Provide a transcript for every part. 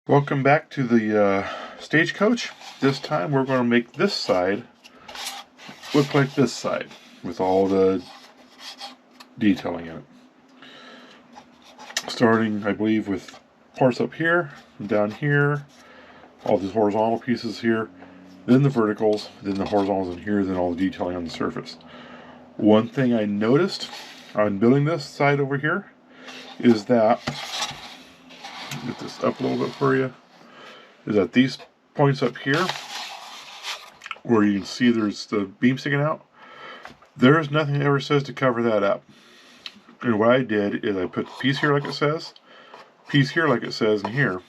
Welcome back to the stagecoach. This time we're going to make this side look like this side with all the detailing in it. Starting, I believe, with parts up here, down here, all these horizontal pieces here, then the verticals, then the horizontals in here, then all the detailing on the surface. One thing I noticed on building this side over here is that, get this up a little bit for you, is that these points up here, where you can see there's the beam sticking out, there's nothing that ever says to cover that up. And what I did is I put the piece here like it says, piece here like it says, and here.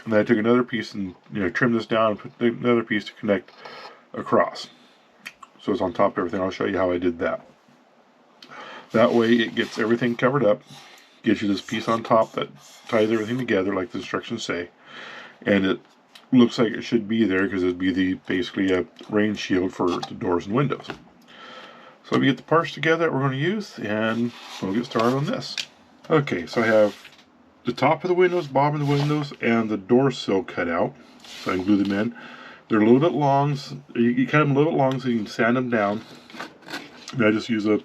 And then I took another piece and trimmed this down and put another piece to connect across. So it's on top of everything. I'll show you how I did that. That way it gets everything covered up, gives you this piece on top that ties everything together like the instructions say. And it looks like it should be there because it'd be basically a rain shield for the doors and windows. So let me get the parts together that we're going to use and we'll get started on this. Okay, so I have the top of the windows, bottom of the windows, and the door sill cut out. So I can glue them in. They're a little bit long. You cut them a little bit long so you can sand them down. And I just use a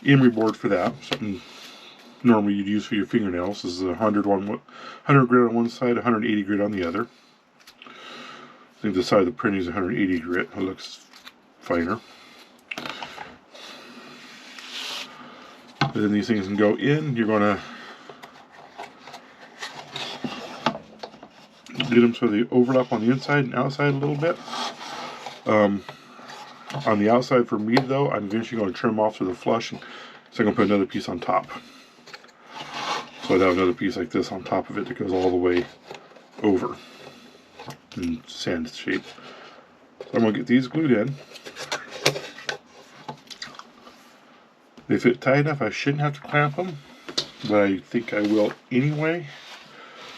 emery board for that. Something normally you'd use for your fingernails. This is 100 grit on one side, 180 grit on the other. I think the side of the printing is 180 grit. It looks finer. And then these things can go in. You're going to get them so they overlap on the inside and outside a little bit. On the outside for me though, I'm eventually going to trim off to the flush, so I'm going to put another piece on top. So I'd have another piece like this on top of it that goes all the way over in sand shape. So I'm going to get these glued in. They fit tight enough, I shouldn't have to clamp them, but I think I will anyway.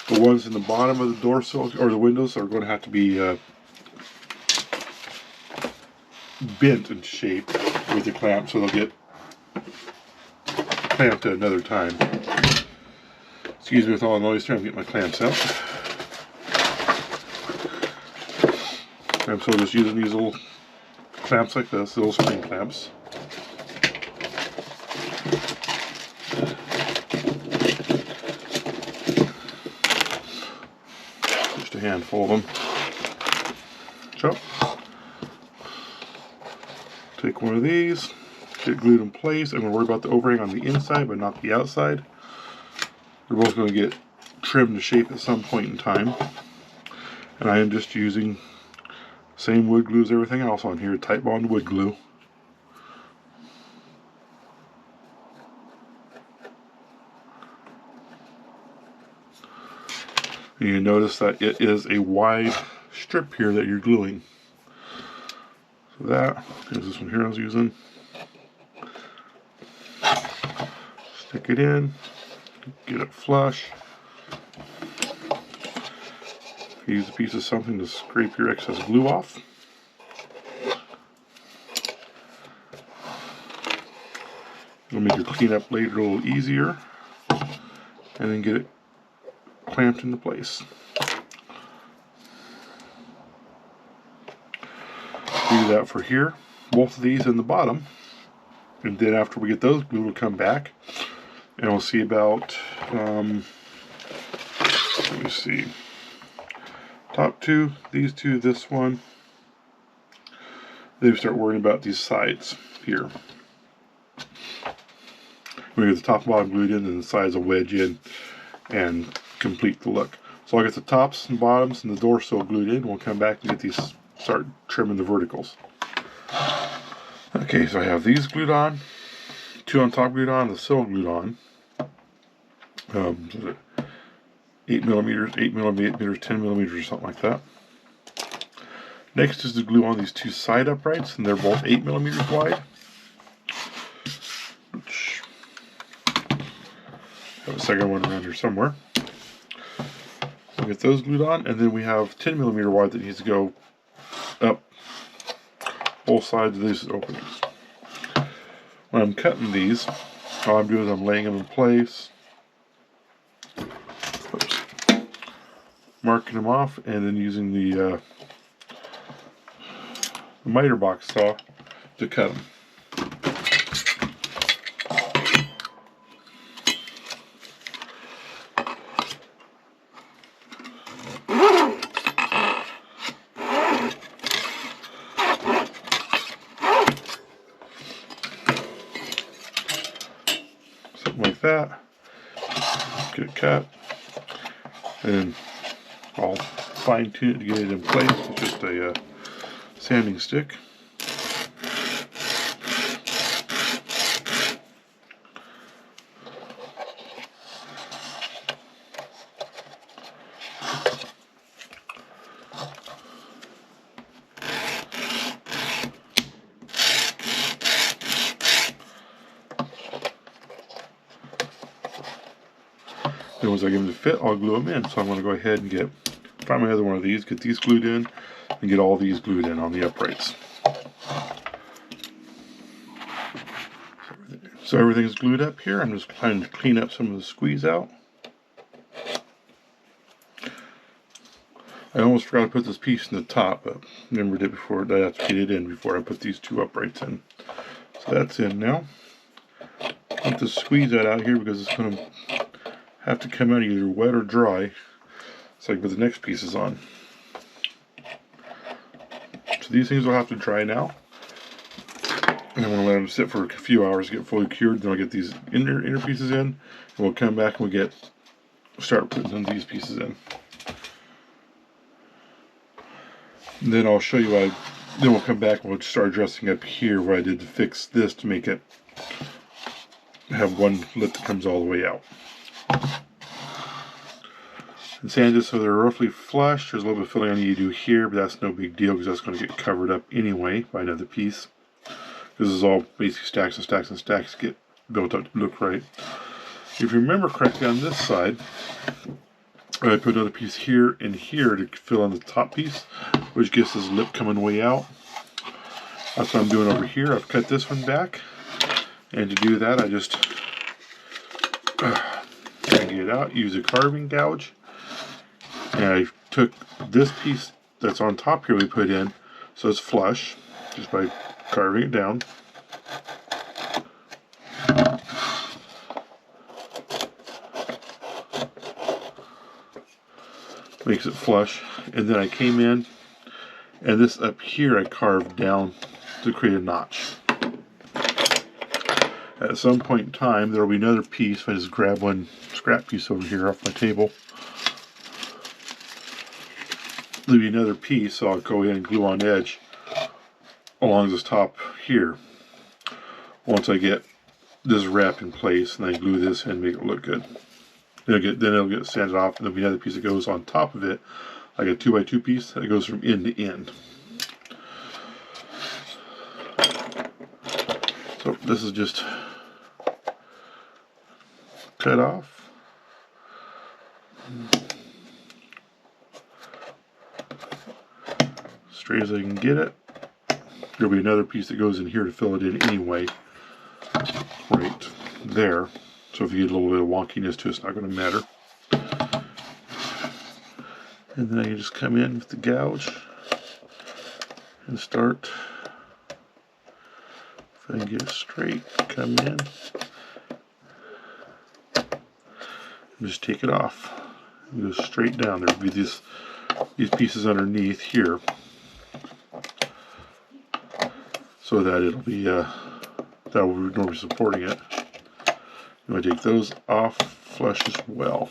The ones in the bottom of the door sill or the windows are going to have to be bent in shape with the clamp, so they'll get clamped at another time. Excuse me with all the noise here, I'm getting my clamps out. I'm so just using these little clamps like this, little spring clamps. Just a handful of them. So, take one of these, get it glued in place. I'm going to worry about the overhang on the inside but not the outside. They're both going to get trimmed to shape at some point in time. And I am just using same wood glue as everything else on here, Type Bond wood glue. And you notice that it is a wide strip here that you're gluing. So that, here's this one here I was using. Stick it in, get it flush. Use a piece of something to scrape your excess glue off. It'll make your cleanup later a little easier. And then get it clamped into place. Do that for here. Both of these in the bottom. And then after we get those glued, we'll come back and we'll see about, let me see, top two, these two, this one. Then we start worrying about these sides here. We get the top and bottom glued in, and the sides will wedge in and complete the look. So I'll get the tops and bottoms and the door sill glued in. We'll come back and get these, start trimming the verticals. Okay, so I have these glued on, two on top glued on, the sill glued on. 8 millimeters, 8 millimeters, 10 millimeters, or something like that. Next is to glue on these two side uprights, and they're both 8 millimeters wide. Have a second one around here somewhere. We'll get those glued on, and then we have 10 millimeter wide that needs to go up both sides of these openings. When I'm cutting these, all I'm doing is I'm laying them in place. Oops. marking them off, and then using the miter box saw to cut them. Something like that. Get it cut, and I'll fine tune it to get it in place with just a sanding stick. Then once I get them to fit, I'll glue them in. So I'm going to go ahead and find my other one of these, get these glued in, and get all these glued in on the uprights. So everything's glued up here. I'm just trying to clean up some of the squeeze out. I almost forgot to put this piece in the top, but remembered it before. I have to get it in before I put these two uprights in. So that's in now. Put the squeeze out here because it's going to have to come out either wet or dry, so I can put the next pieces on. So these things will have to dry now. And I'm going to let them sit for a few hours to get fully cured. Then I'll get these inner pieces in, and we'll come back and we'll start putting these pieces in. And then I'll show you then we'll come back and we'll start dressing up here where I did to fix this to make it have one lip that comes all the way out. And sand it so they're roughly flush. There's a little bit of filling I need to do here, but that's no big deal because that's going to get covered up anyway by another piece. This is all basically stacks and stacks and stacks get built up to look right. If you remember correctly on this side, I put another piece here and here to fill in the top piece, which gets this lip coming way out. That's what I'm doing over here. I've cut this one back, and to do that I just try and get it out, use a carving gouge, and I took this piece that's on top here we put in so it's flush just by carving it down. Makes it flush, and then I came in and this up here I carved down to create a notch. At some point in time there will be another piece. If I just grab one scrap piece over here off my table, there'll be another piece, so I'll go in and glue on edge along this top here. Once I get this wrapped in place, and I glue this in and make it look good. Then it'll get sanded off, and there'll be another piece that goes on top of it, like a 2x2 piece that goes from end to end. So this is just cut off. Straight as I can get it. There'll be another piece that goes in here to fill it in anyway, right there. So if you get a little bit of wonkiness to it, it's not going to matter. And then I can just come in with the gouge and start. If I can get it straight, come in and just take it off. It goes straight down. There'll be these pieces underneath here, so that it'll be that will be normally supporting it. I'm going to take those off flush as well.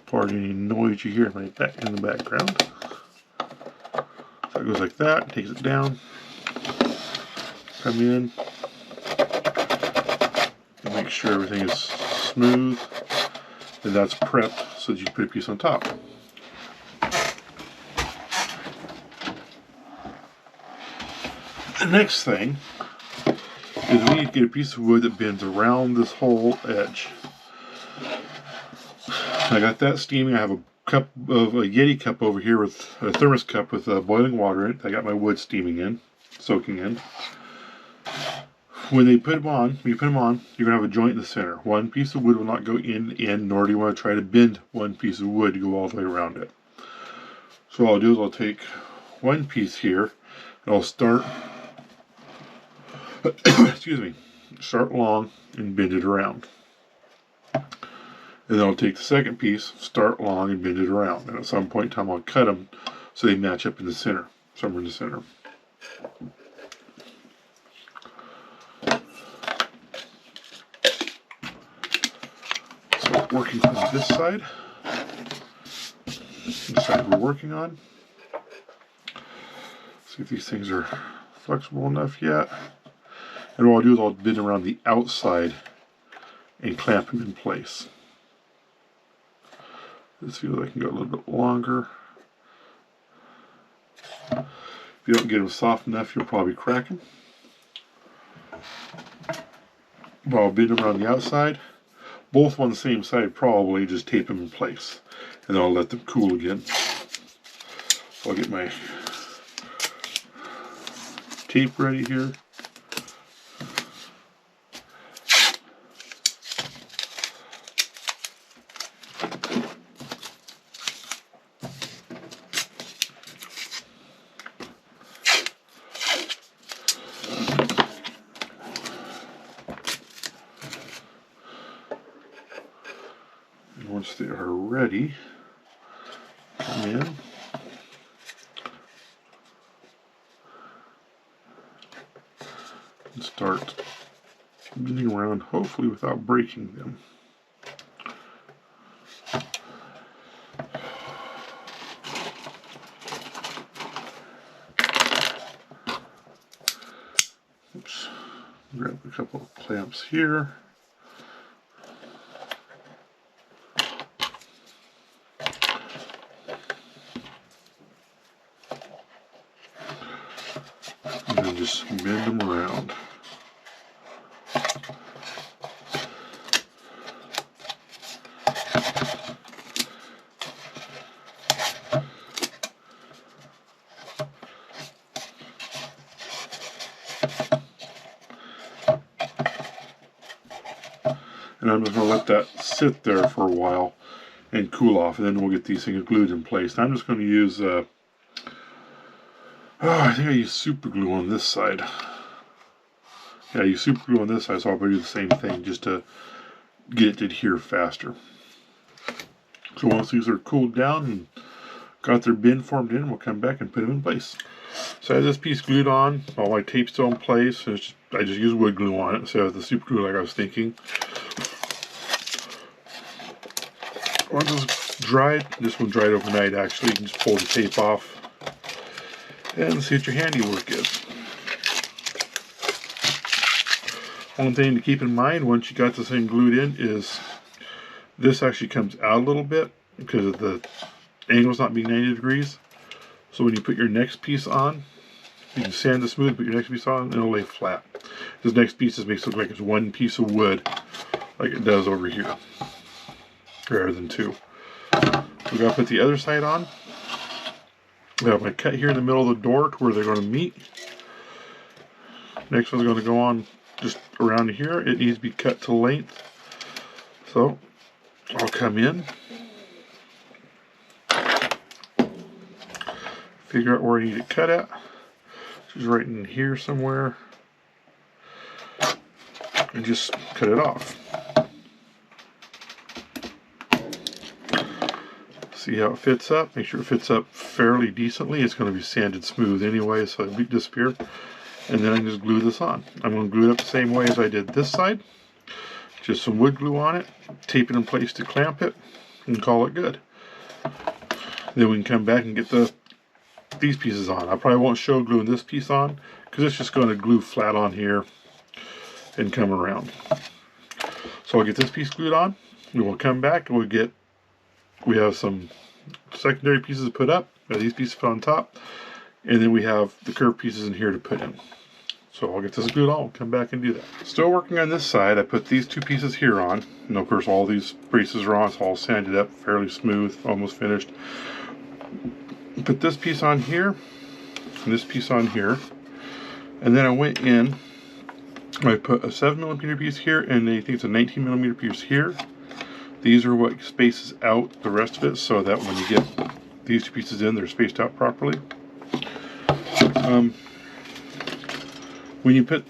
Pardon any noise you hear in the background. So it goes like that, takes it down, come in, and make sure everything is smooth, and that's prepped so that you can put a piece on top. The next thing is we need to get a piece of wood that bends around this whole edge. I got that steaming. I have a Yeti cup over here with a thermos cup with boiling water in it. I got my wood steaming in, soaking in. When you put them on, you're gonna have a joint in the center. One piece of wood will not go in, nor do you want to try to bend one piece of wood to go all the way around it. So what I'll do is I'll take one piece here, and I'll start, excuse me, start long and bend it around. And then I'll take the second piece, start long and bend it around. And at some point in time I'll cut them so they match up in the center, somewhere in the center. So working from this side we're working on. See if these things are flexible enough yet. And what I'll do is I'll bend around the outside and clamp them in place. This feels like I can go a little bit longer. If you don't get them soft enough, you'll probably crack them. But I'll bend them around the outside. Both on the same side, probably just tape them in place. And then I'll let them cool again. So I'll get my tape ready here. And once they are ready, come in. And start bending around, hopefully without breaking them. Oops. Grab a couple of clamps here. And then just bend them around. And I'm just going to let that sit there for a while and cool off, and then we'll get these things glued in place. And I'm just going to use, I think I use super glue on this side. Yeah, I use super glue on this side, so I'll probably do the same thing just to get it to adhere faster. So once these are cooled down and got their bend formed in, we'll come back and put them in place. So I have this piece glued on, all my tape's still in place, and I just use wood glue on it instead of the super glue like I was thinking. Once it's dried, this one dried overnight actually, you can just pull the tape off and see what your handiwork is. One thing to keep in mind once you got this thing glued in is this actually comes out a little bit because of the angle's not being 90 degrees. So when you put your next piece on, you can sand it smooth, put your next piece on, and it'll lay flat. This next piece just makes it look like it's one piece of wood, like it does over here, rather than two. We gotta put the other side on. We have my cut here in the middle of the door to where they're going to meet. Next one's going to go on just around here. It needs to be cut to length. So I'll come in, figure out where I need it cut at. Just right in here somewhere, and just cut it off. See how it fits up. Make sure it fits up fairly decently. It's going to be sanded smooth anyway, so it'll disappear. And then I can just glue this on. I'm going to glue it up the same way as I did this side. Just some wood glue on it, tape it in place to clamp it, and call it good. Then we can come back and get these pieces on. I probably won't show gluing this piece on because it's just going to glue flat on here and come around. So I'll get this piece glued on. We will come back and we have some secondary pieces to put up. These pieces put on top, and then we have the curved pieces in here to put in. So I'll get this glued on. We'll come back and do that. Still working on this side. I put these two pieces here on. And of course, all these pieces are on. It's all sanded up, fairly smooth, almost finished. Put this piece on here, and this piece on here, and then I went in I put a 7mm piece here, and I think it's a 19mm piece here. These are what spaces out the rest of it, so that when you get these two pieces in, they're spaced out properly. When you put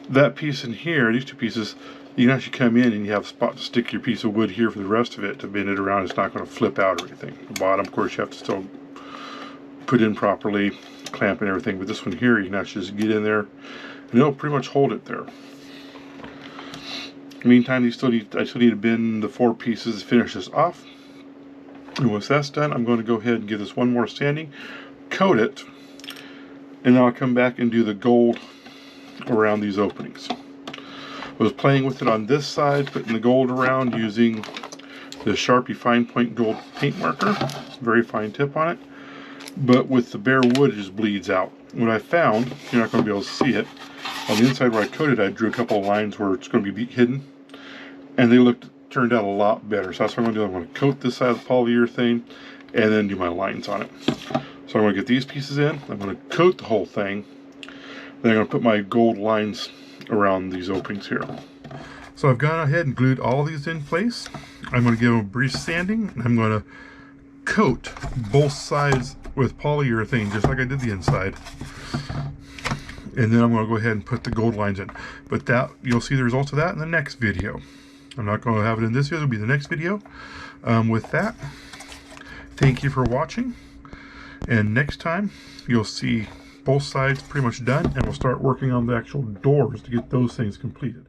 that piece in here, these two pieces, you can actually come in and you have a spot to stick your piece of wood here for the rest of it to bend it around. It's not going to flip out or anything. The bottom, of course, you have to still put in properly, clamp and everything, but this one here, you can actually just get in there and it'll pretty much hold it there. Meantime, I still need to bend the 4 pieces to finish this off. And once that's done, I'm going to go ahead and give this one more sanding, coat it, and then I'll come back and do the gold around these openings. I was playing with it on this side, putting the gold around using the Sharpie Fine Point Gold paint marker. Very fine tip on it. But with the bare wood, it just bleeds out. What I found, you're not going to be able to see it, on the inside where I coated, I drew a couple of lines where it's going to be hidden, and they turned out a lot better. So that's what I'm going to do. I'm going to coat this side of the polyurethane and then do my lines on it. So I'm going to get these pieces in, I'm going to coat the whole thing, then I'm going to put my gold lines around these openings here. So I've gone ahead and glued all of these in place. I'm going to give them a brief sanding, and I'm going to coat both sides with polyurethane just like I did the inside. And then I'm going to go ahead and put the gold lines in. But that, you'll see the results of that in the next video. I'm not going to have it in this video, it'll be the next video. With that, thank you for watching. And next time, you'll see both sides pretty much done, and we'll start working on the actual doors to get those things completed.